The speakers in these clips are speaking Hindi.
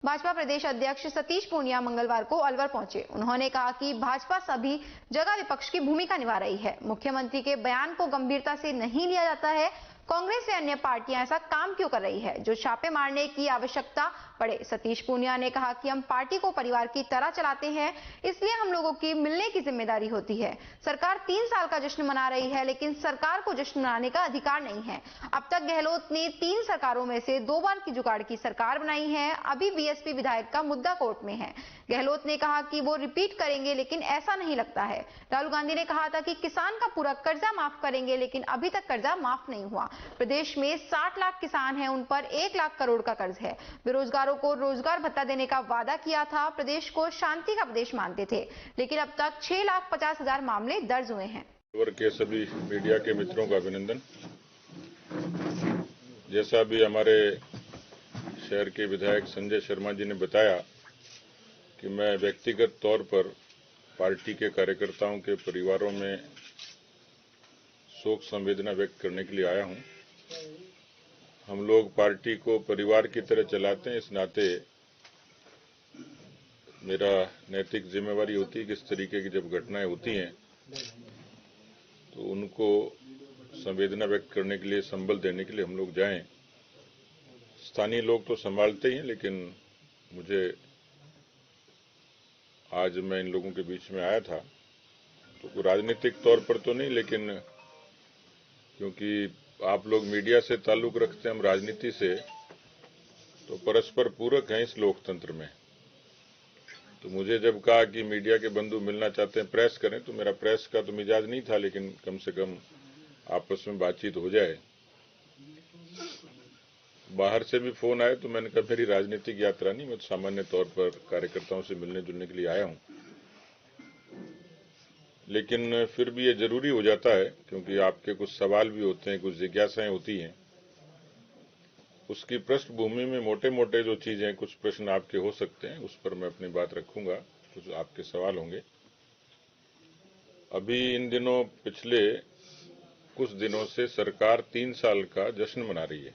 भाजपा प्रदेश अध्यक्ष सतीश पूनिया मंगलवार को अलवर पहुंचे। उन्होंने कहा कि भाजपा सभी जगह विपक्ष की भूमिका निभा रही है। मुख्यमंत्री के बयान को गंभीरता से नहीं लिया जाता है। कांग्रेस व अन्य पार्टियां ऐसा काम क्यों कर रही है जो छापे मारने की आवश्यकता पड़े। सतीश पूनिया ने कहा कि हम पार्टी को परिवार की तरह चलाते हैं, इसलिए हम लोगों की मिलने की जिम्मेदारी होती है। सरकार 3 साल का जश्न मना रही है, लेकिन सरकार को जश्न मनाने का अधिकार नहीं है। अब तक गहलोत ने 3 सरकारों में से 2 बार की जुगाड़ की सरकार बनाई है। अभी बीएसपी विधायक का मुद्दा कोर्ट में है। गहलोत ने कहा कि वो रिपीट करेंगे, लेकिन ऐसा नहीं लगता है। राहुल गांधी ने कहा था कि किसान का पूरा कर्जा माफ करेंगे, लेकिन अभी तक कर्जा माफ नहीं हुआ। प्रदेश में 60 लाख किसान हैं, उन पर 1 लाख करोड़ का कर्ज है। बेरोजगारों को रोजगार भत्ता देने का वादा किया था। प्रदेश को शांति का प्रदेश मानते थे, लेकिन अब तक 6,50,000 मामले दर्ज हुए हैं। अलवर के सभी मीडिया के मित्रों का अभिनंदन। जैसा भी हमारे शहर के विधायक संजय शर्मा जी ने बताया कि मैं व्यक्तिगत तौर पर पार्टी के कार्यकर्ताओं के परिवारों में शोक संवेदना व्यक्त करने के लिए आया हूं। हम लोग पार्टी को परिवार की तरह चलाते हैं, इस नाते मेरा नैतिक जिम्मेवारी होती है कि इस तरीके की जब घटनाएं होती हैं तो उनको संवेदना व्यक्त करने के लिए, संबल देने के लिए हम लोग जाएं। स्थानीय लोग तो संभालते ही हैं, लेकिन मुझे आज मैं इन लोगों के बीच में आया था तो राजनीतिक तौर पर तो नहीं, लेकिन क्योंकि आप लोग मीडिया से ताल्लुक रखते हैं, हम राजनीति से, तो परस्पर पूरक हैं इस लोकतंत्र में। तो मुझे जब कहा कि मीडिया के बंधु मिलना चाहते हैं, प्रेस करें, तो मेरा प्रेस का तो मिजाज नहीं था, लेकिन कम से कम आपस में बातचीत हो जाए। बाहर से भी फोन आए तो मैंने कहा मेरी राजनीतिक यात्रा नहीं, मैं तो सामान्य तौर पर कार्यकर्ताओं से मिलने जुलने के लिए आया हूं। लेकिन फिर भी ये जरूरी हो जाता है, क्योंकि आपके कुछ सवाल भी होते हैं, कुछ जिज्ञासाएं होती हैं। उसकी पृष्ठभूमि में मोटे मोटे जो चीजें, कुछ प्रश्न आपके हो सकते हैं, उस पर मैं अपनी बात रखूंगा। कुछ आपके सवाल होंगे। अभी इन दिनों, पिछले कुछ दिनों से सरकार 3 साल का जश्न मना रही है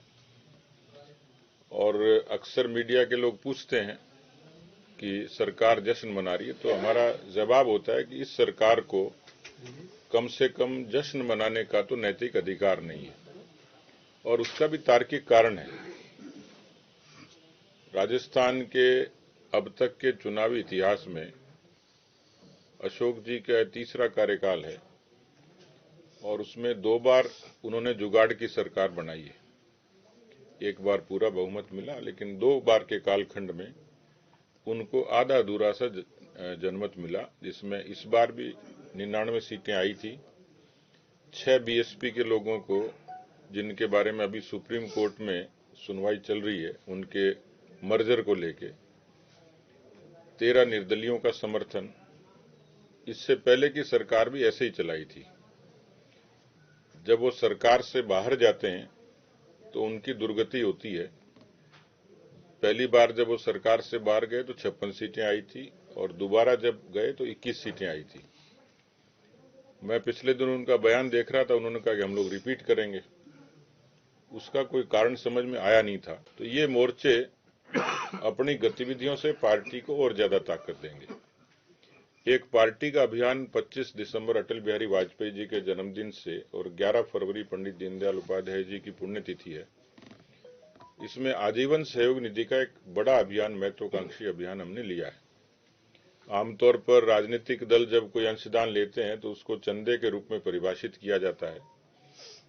और अक्सर मीडिया के लोग पूछते हैं कि सरकार जश्न मना रही है, तो हमारा जवाब होता है कि इस सरकार को कम से कम जश्न मनाने का तो नैतिक अधिकार नहीं है, और उसका भी तार्किक कारण है। राजस्थान के अब तक के चुनावी इतिहास में अशोक जी का तीसरा कार्यकाल है और उसमें 2 बार उन्होंने जुगाड़ की सरकार बनाई है। एक बार पूरा बहुमत मिला, लेकिन 2 बार के कालखंड में उनको आधा अधूरा सा जनमत मिला, जिसमें इस बार भी 99 सीटें आई थी। 6 बीएसपी के लोगों को, जिनके बारे में अभी सुप्रीम कोर्ट में सुनवाई चल रही है, उनके मर्जर को लेके 13 निर्दलियों का समर्थन। इससे पहले की सरकार भी ऐसे ही चलाई थी। जब वो सरकार से बाहर जाते हैं तो उनकी दुर्गति होती है। पहली बार जब वो सरकार से बाहर गए तो 56 सीटें आई थी, और दोबारा जब गए तो 21 सीटें आई थी। मैं पिछले दिन उनका बयान देख रहा था, उन्होंने कहा कि हम लोग रिपीट करेंगे। उसका कोई कारण समझ में आया नहीं था। तो ये मोर्चे अपनी गतिविधियों से पार्टी को और ज्यादा ताकत देंगे। एक पार्टी का अभियान 25 दिसंबर अटल बिहारी वाजपेयी जी के जन्मदिन से और 11 फरवरी पंडित दीनदयाल उपाध्याय जी की पुण्यतिथि है। इसमें आजीवन सहयोग निधि का एक बड़ा अभियान, महत्वाकांक्षी अभियान हमने लिया है। आमतौर पर राजनीतिक दल जब कोई अंशदान लेते हैं तो उसको चंदे के रूप में परिभाषित किया जाता है।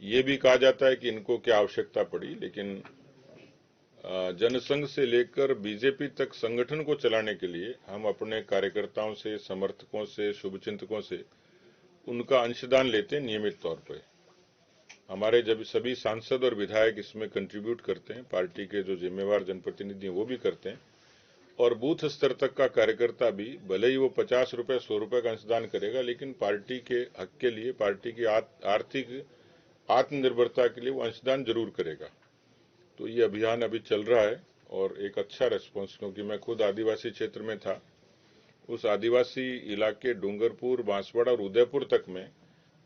ये भी कहा जाता है कि इनको क्या आवश्यकता पड़ी, लेकिन जनसंघ से लेकर बीजेपी तक संगठन को चलाने के लिए हम अपने कार्यकर्ताओं से, समर्थकों से, शुभचिंतकों से उनका अंशदान लेते हैं नियमित तौर पर। हमारे जब सभी सांसद और विधायक इसमें कंट्रीब्यूट करते हैं, पार्टी के जो जिम्मेवार जनप्रतिनिधि वो भी करते हैं, और बूथ स्तर तक का कार्यकर्ता भी, भले ही वो 50 रुपए 100 रुपए का अंशदान करेगा, लेकिन पार्टी के हक के लिए, पार्टी की आर्थिक आत्मनिर्भरता के लिए वो अंशदान जरूर करेगा। तो ये अभियान अभी चल रहा है और एक अच्छा रेस्पॉन्स, क्योंकि मैं खुद आदिवासी क्षेत्र में था। उस आदिवासी इलाके डूंगरपुर, बांसवाड़ा और उदयपुर तक में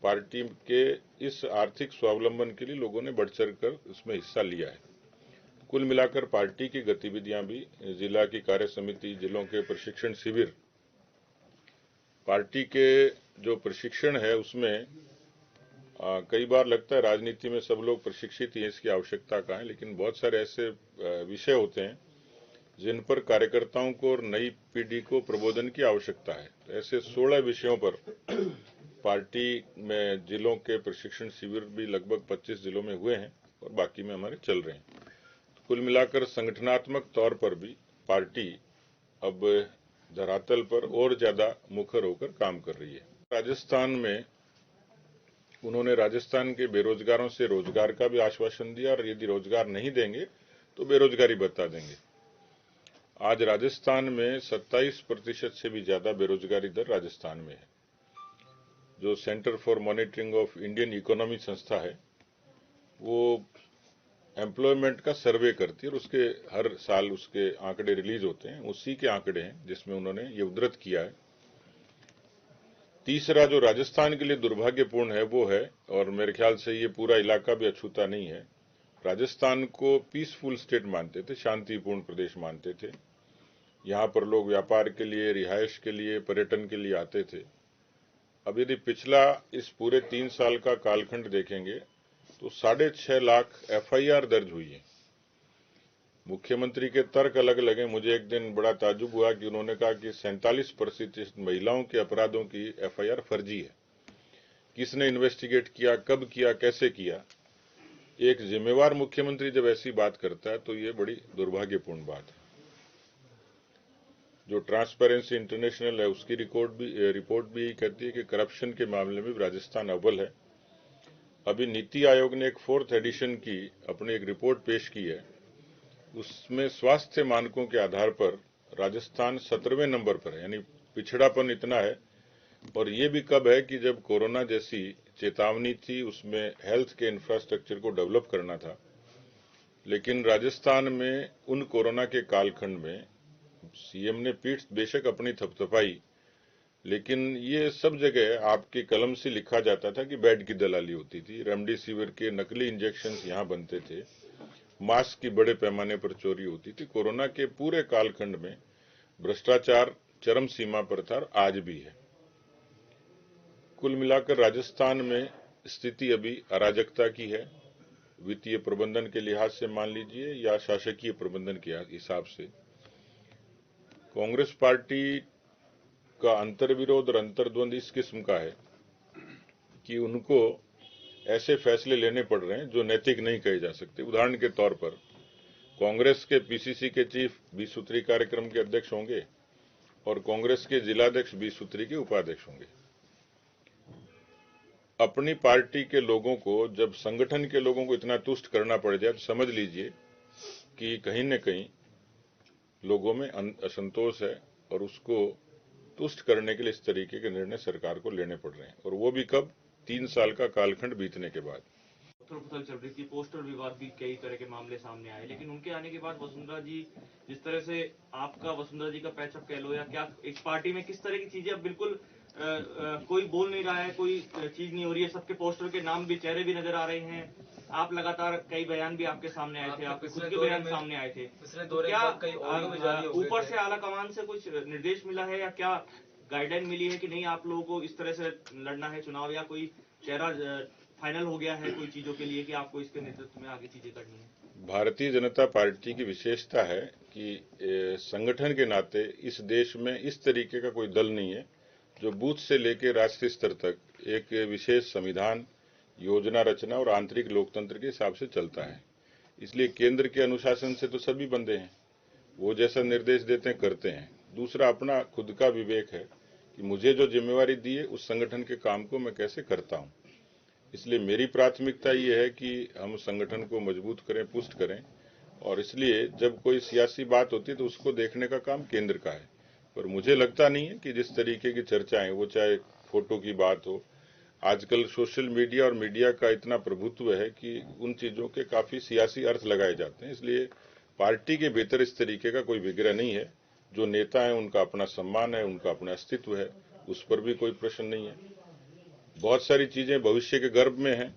पार्टी के इस आर्थिक स्वावलंबन के लिए लोगों ने बढ़ चढ़ कर इसमें हिस्सा लिया है। कुल मिलाकर पार्टी की गतिविधियां भी, जिला की कार्य समिति, जिलों के प्रशिक्षण शिविर, पार्टी के जो प्रशिक्षण है उसमें कई बार लगता है राजनीति में सब लोग प्रशिक्षित ही हैं, इसकी आवश्यकता कहाँ है, लेकिन बहुत सारे ऐसे विषय होते हैं जिन पर कार्यकर्ताओं को और नई पीढ़ी को प्रबोधन की आवश्यकता है। तो ऐसे 16 विषयों पर पार्टी में जिलों के प्रशिक्षण शिविर भी लगभग 25 जिलों में हुए हैं और बाकी में हमारे चल रहे हैं। तो कुल मिलाकर संगठनात्मक तौर पर भी पार्टी अब धरातल पर और ज्यादा मुखर होकर काम कर रही है। राजस्थान में उन्होंने राजस्थान के बेरोजगारों से रोजगार का भी आश्वासन दिया और यदि रोजगार नहीं देंगे तो बेरोजगारी बता देंगे। आज राजस्थान में 27% से भी ज्यादा बेरोजगारी दर राजस्थान में है। जो centre for monitoring of Indian economy संस्था है वो एम्प्लॉयमेंट का सर्वे करती है और उसके हर साल उसके आंकड़े रिलीज होते हैं। उसी के आंकड़े हैं जिसमें उन्होंने ये उद्धृत किया है। तीसरा जो राजस्थान के लिए दुर्भाग्यपूर्ण है वो है, और मेरे ख्याल से ये पूरा इलाका भी अछूता नहीं है, राजस्थान को पीसफुल स्टेट मानते थे, शांतिपूर्ण प्रदेश मानते थे। यहाँ पर लोग व्यापार के लिए, रिहायश के लिए, पर्यटन के लिए आते थे। अब यदि पिछला इस पूरे 3 साल का कालखंड देखेंगे तो 6.5 लाख FIR दर्ज हुई है। मुख्यमंत्री के तर्क अलग अलग हैं। मुझे एक दिन बड़ा ताज्जुब हुआ कि उन्होंने कहा कि 47% महिलाओं के अपराधों की FIR फर्जी है। किसने इन्वेस्टिगेट किया, कब किया, कैसे किया? एक जिम्मेवार मुख्यमंत्री जब ऐसी बात करता है तो ये बड़ी दुर्भाग्यपूर्ण बात है। जो ट्रांसपेरेंसी इंटरनेशनल है उसकी रिपोर्ट भी कहती है कि करप्शन के मामले में राजस्थान अव्वल है। अभी नीति आयोग ने एक 4th एडिशन की अपनी एक रिपोर्ट पेश की है। उसमें स्वास्थ्य मानकों के आधार पर राजस्थान 17वें नंबर पर है, यानी पिछड़ापन इतना है। और ये भी कब है कि जब कोरोना जैसी चेतावनी थी, उसमें हेल्थ के इंफ्रास्ट्रक्चर को डेवलप करना था। लेकिन राजस्थान में उन कोरोना के कालखंड में सीएम ने पीठ बेशक अपनी थपथपाई, लेकिन ये सब जगह आपके कलम से लिखा जाता था कि बेड की दलाली होती थी, रेमडेसिविर के नकली इंजेक्शन यहाँ बनते थे, मास्क की बड़े पैमाने पर चोरी होती थी। कोरोना के पूरे कालखंड में भ्रष्टाचार चरम सीमा पर था, आज भी है। कुल मिलाकर राजस्थान में स्थिति अभी अराजकता की है, वित्तीय प्रबंधन के लिहाज से मान लीजिए या शासकीय प्रबंधन के हिसाब से। कांग्रेस पार्टी का अंतर्विरोध और अंतर्द्वंद इस किस्म का है कि उनको ऐसे फैसले लेने पड़ रहे हैं जो नैतिक नहीं कहे जा सकते। उदाहरण के तौर पर कांग्रेस के PCC के चीफ 20 सूत्री कार्यक्रम के अध्यक्ष होंगे और कांग्रेस के जिलाध्यक्ष 20 सूत्री के उपाध्यक्ष होंगे। अपनी पार्टी के लोगों को, जब संगठन के लोगों को इतना तुष्ट करना पड़ जाए तो समझ लीजिए कि कहीं न कहीं लोगों में असंतोष है और उसको तुष्ट करने के लिए इस तरीके के निर्णय सरकार को लेने पड़ रहे हैं, और वो भी कब? 3 साल का कालखंड बीतने के बाद। उथल चल रही थी, पोस्टर विवाद भी कई तरह के मामले सामने आए, लेकिन उनके आने के बाद वसुंधरा जी, जिस तरह से आपका वसुंधरा जी का पैचअप कह लो या क्या, एक पार्टी में किस तरह की चीजें अब बिल्कुल कोई बोल नहीं रहा है, कोई चीज नहीं हो रही है, सबके पोस्टर के नाम भी, चेहरे भी नजर आ रहे हैं। आप लगातार कई बयान भी आपके सामने आए थे, आपके खुद के बयान सामने आए थे। क्या ऊपर से आला कमान से कुछ निर्देश मिला है या क्या गाइडलाइन मिली है कि नहीं आप लोगों को इस तरह से लड़ना है चुनाव, या कोई चेहरा फाइनल हो गया है कोई चीजों के लिए कि आपको इसके नेतृत्व में आगे चीजें करनी है? भारतीय जनता पार्टी की विशेषता है कि संगठन के नाते इस देश में इस तरीके का कोई दल नहीं है जो बूथ से लेकर राष्ट्रीय स्तर तक एक विशेष संविधान, योजना रचना और आंतरिक लोकतंत्र के हिसाब से चलता है। इसलिए केंद्र के अनुशासन से तो सभी बंधे हैं, वो जैसा निर्देश देते हैं करते हैं। दूसरा, अपना खुद का विवेक है कि मुझे जो जिम्मेवारी दी है उस संगठन के काम को मैं कैसे करता हूं। इसलिए मेरी प्राथमिकता ये है कि हम संगठन को मजबूत करें, पुष्ट करें, और इसलिए जब कोई सियासी बात होती है तो उसको देखने का काम केंद्र का है। पर मुझे लगता नहीं है कि जिस तरीके की चर्चाएं, वो चाहे फोटो की बात हो, आजकल सोशल मीडिया और मीडिया का इतना प्रभुत्व है कि उन चीजों के काफी सियासी अर्थ लगाए जाते हैं। इसलिए पार्टी के भीतर इस तरीके का कोई विग्रह नहीं है। जो नेता है उनका अपना सम्मान है, उनका अपना अस्तित्व है, उस पर भी कोई प्रश्न नहीं है। बहुत सारी चीजें भविष्य के गर्भ में हैं,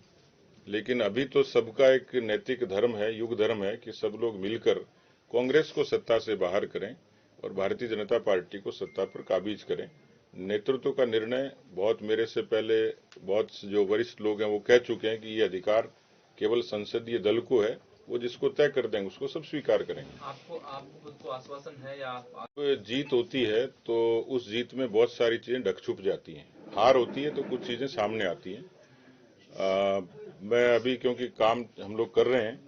लेकिन अभी तो सबका एक नैतिक धर्म है, युग धर्म है कि सब लोग मिलकर कांग्रेस को सत्ता से बाहर करें और भारतीय जनता पार्टी को सत्ता पर काबिज करें। नेतृत्व का निर्णय बहुत मेरे से पहले बहुत जो वरिष्ठ लोग हैं वो कह चुके हैं कि ये अधिकार केवल संसदीय दल को है, वो जिसको तय कर देंगे उसको सब स्वीकार करेंगे। आपको आश्वासन है या आप जीत होती है तो उस जीत में बहुत सारी चीजें ढक छुप जाती हैं, हार होती है तो कुछ चीजें सामने आती हैं। मैं अभी क्योंकि काम हम लोग कर रहे हैं,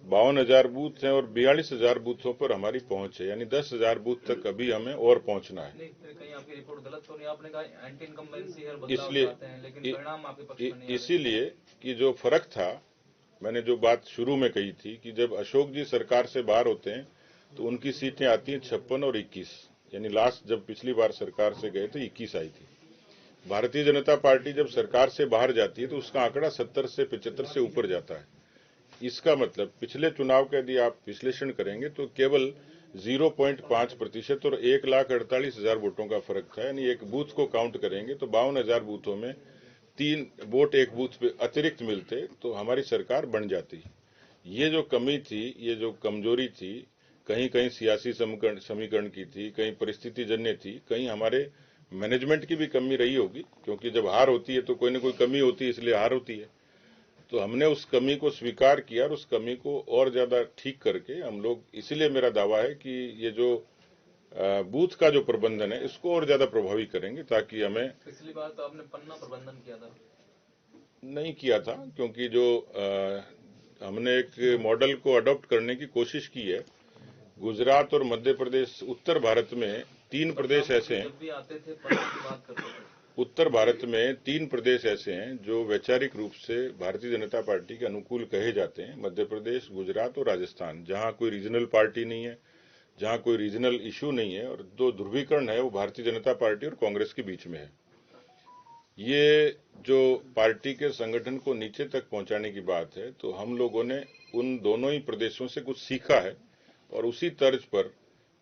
52,000 बूथ हैं और 42,000 बूथों पर हमारी पहुंच है, यानी 10,000 बूथ तक अभी हमें और पहुंचना है। नहीं, कहीं आपकी रिपोर्ट गलत तो नहीं? आपने कहा एंटी इनकम्बेंसी है, बदलाव चाहते हैं, लेकिन परिणाम आपके पक्ष में नहीं आ रहे। इसीलिए कि जो फर्क था, मैंने जो बात शुरू में कही थी कि जब अशोक जी सरकार से बाहर होते हैं तो उनकी सीटें आती हैं 56 और 21, यानी लास्ट जब पिछली बार सरकार से गए तो 21 आई थी। भारतीय जनता पार्टी जब सरकार से बाहर जाती है तो उसका आंकड़ा 70 से 75 से ऊपर जाता है। इसका मतलब पिछले चुनाव का यदि आप विश्लेषण करेंगे तो केवल 0.5% और 1,48,000 वोटों का फर्क था, यानी एक बूथ को काउंट करेंगे तो 52,000 बूथों में 3 वोट एक बूथ पे अतिरिक्त मिलते तो हमारी सरकार बन जाती। ये जो कमी थी, ये जो कमजोरी थी, कहीं कहीं सियासी समीकरण की थी, कहीं परिस्थिति जन्य थी, कहीं हमारे मैनेजमेंट की भी कमी रही होगी, क्योंकि जब हार होती है तो कोई न कोई कमी होती है, इसलिए हार होती है। तो हमने उस कमी को स्वीकार किया और उस कमी को और ज्यादा ठीक करके हम लोग, इसीलिए मेरा दावा है कि ये जो बूथ का जो प्रबंधन है इसको और ज्यादा प्रभावी करेंगे, ताकि हमें। पिछली बार तो आपने पन्ना प्रबंधन किया था। नहीं किया था, क्योंकि जो हमने एक मॉडल को अडॉप्ट करने की कोशिश की है। गुजरात और मध्य प्रदेश, उत्तर भारत में 3 प्रदेश ऐसे हैं, जब भी आते थे पन्ने की बात करते थे। उत्तर भारत में 3 प्रदेश ऐसे हैं जो वैचारिक रूप से भारतीय जनता पार्टी के अनुकूल कहे जाते हैं, मध्य प्रदेश, गुजरात और राजस्थान, जहां कोई रीजनल पार्टी नहीं है, जहां कोई रीजनल इश्यू नहीं है, और जो ध्रुवीकरण है वो भारतीय जनता पार्टी और कांग्रेस के बीच में है। ये जो पार्टी के संगठन को नीचे तक पहुंचाने की बात है, तो हम लोगों ने उन दोनों ही प्रदेशों से कुछ सीखा है और उसी तर्ज पर,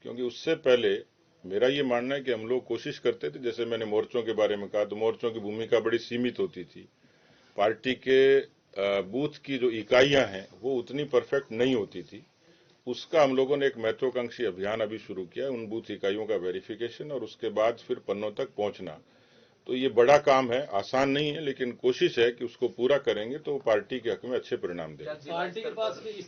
क्योंकि उससे पहले मेरा ये मानना है कि हम लोग कोशिश करते थे, जैसे मैंने मोर्चों के बारे में कहा, तो मोर्चों की भूमिका बड़ी सीमित होती थी। पार्टी के बूथ की जो इकाइयां हैं वो उतनी परफेक्ट नहीं होती थी। उसका हम लोगों ने एक महत्वाकांक्षी अभियान अभी शुरू किया, उन बूथ इकाइयों का वेरिफिकेशन और उसके बाद फिर पन्नों तक पहुंचना। तो ये बड़ा काम है, आसान नहीं है, लेकिन कोशिश है कि उसको पूरा करेंगे तो पार्टी के हक में अच्छे परिणाम दें। पार्टी के पास